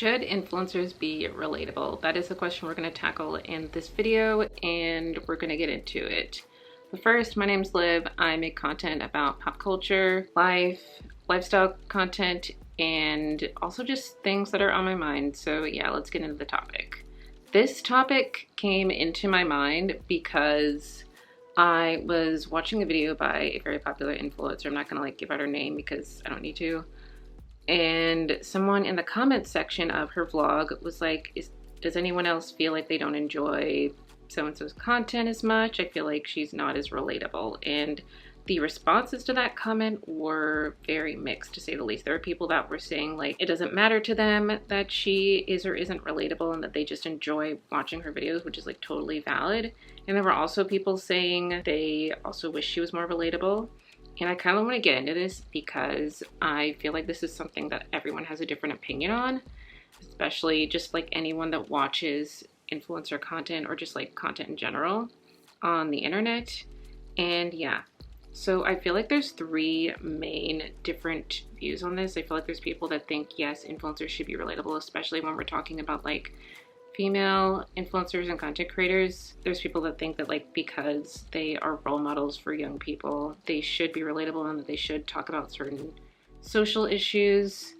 Should influencers be relatable? That is the question we're going to tackle in this video, and we're going to get into it. But first, my name's Liv. I make content about pop culture, life, lifestyle content, and also just things that are on my mind. So yeah, let's get into the topic. This topic came into my mind because I was watching a video by a very popular influencer. I'm not going to give out her name because I don't need to. And someone in the comments section of her vlog was like, does anyone else feel like they don't enjoy so-and-so's content as much? I feel like she's not as relatable. And the responses to that comment were very mixed, to say the least. There were people that were saying like it doesn't matter to them that she is or isn't relatable and that they just enjoy watching her videos, which is like totally valid. And there were also people saying they also wish she was more relatable. And I kind of want to get into this because I feel like this is something that everyone has a different opinion on, especially just like anyone that watches influencer content or just like content in general on the internet. And yeah, so I feel like there's three main different views on this. I feel like there's people that think, yes, influencers should be relatable, especially when we're talking about like female influencers and content creators. There's people that think that like because they are role models for young people, they should be relatable and that they should talk about certain social issues.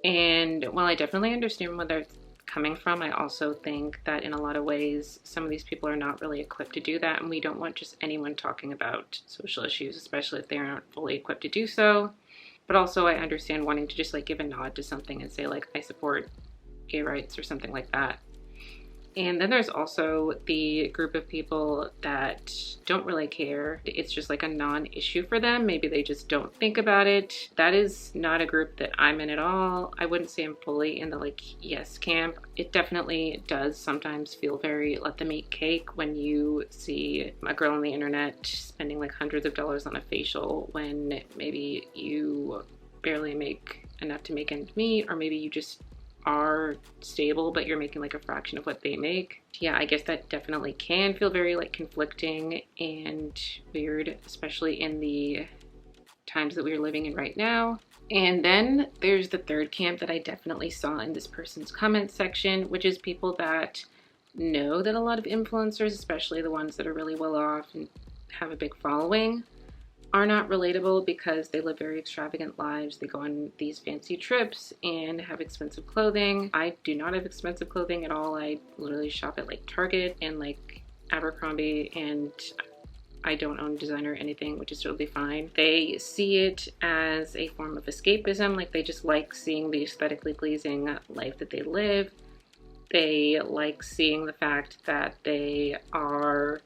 And while I definitely understand where they're coming from, I also think that in a lot of ways some of these people are not really equipped to do that, and we don't want just anyone talking about social issues, especially if they aren't fully equipped to do so. But also I understand wanting to just like give a nod to something and say like I support gay rights or something like that. And then there's also the group of people that don't really care. It's just like a non-issue for them. Maybe they just don't think about it. That is not a group that I'm in at all. I wouldn't say I'm fully in the like yes camp. It definitely does sometimes feel very let them eat cake when you see a girl on the internet spending like hundreds of dollars on a facial when maybe you barely make enough to make ends meet, or maybe you just are stable but you're making like a fraction of what they make. Yeah, I guess that definitely can feel very like conflicting and weird, especially in the times that we're living in right now. And then there's the third camp that I definitely saw in this person's comment section, which is people that know that a lot of influencers, especially the ones that are really well off and have a big following, are not relatable because they live very extravagant lives. They go on these fancy trips and have expensive clothing. I do not have expensive clothing at all. I literally shop at like Target and like Abercrombie, and I don't own designer or anything, which is totally fine. They see it as a form of escapism. Like they just like seeing the aesthetically pleasing life that they live. They like seeing the fact that they are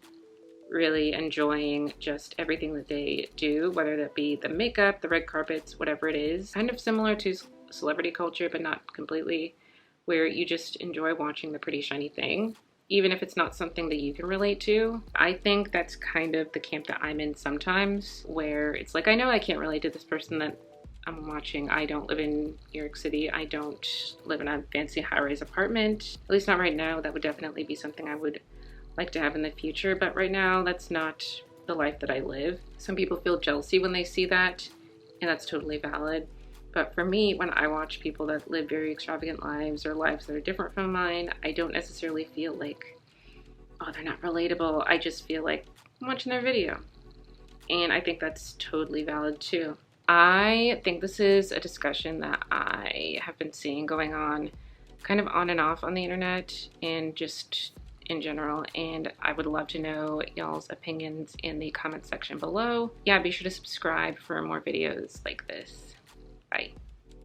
really enjoying just everything that they do, whether that be the makeup, the red carpets, whatever it is. Kind of similar to celebrity culture, but not completely, where you just enjoy watching the pretty shiny thing, even if it's not something that you can relate to. I think that's kind of the camp that I'm in sometimes, where it's like, I know I can't relate to this person that I'm watching. I don't live in New York City. I don't live in a fancy high-rise apartment, at least not right now. That would definitely be something I would like to have in the future, but right now that's not the life that I live. Some people feel jealousy when they see that, and that's totally valid. But for me, when I watch people that live very extravagant lives or lives that are different from mine, I don't necessarily feel like, oh, they're not relatable. I just feel like I'm watching their video. And I think that's totally valid too. I think this is a discussion that I have been seeing going on kind of on and off on the internet and just in general, and I would love to know y'all's opinions in the comment section below. Yeah, be sure to subscribe for more videos like this. Bye.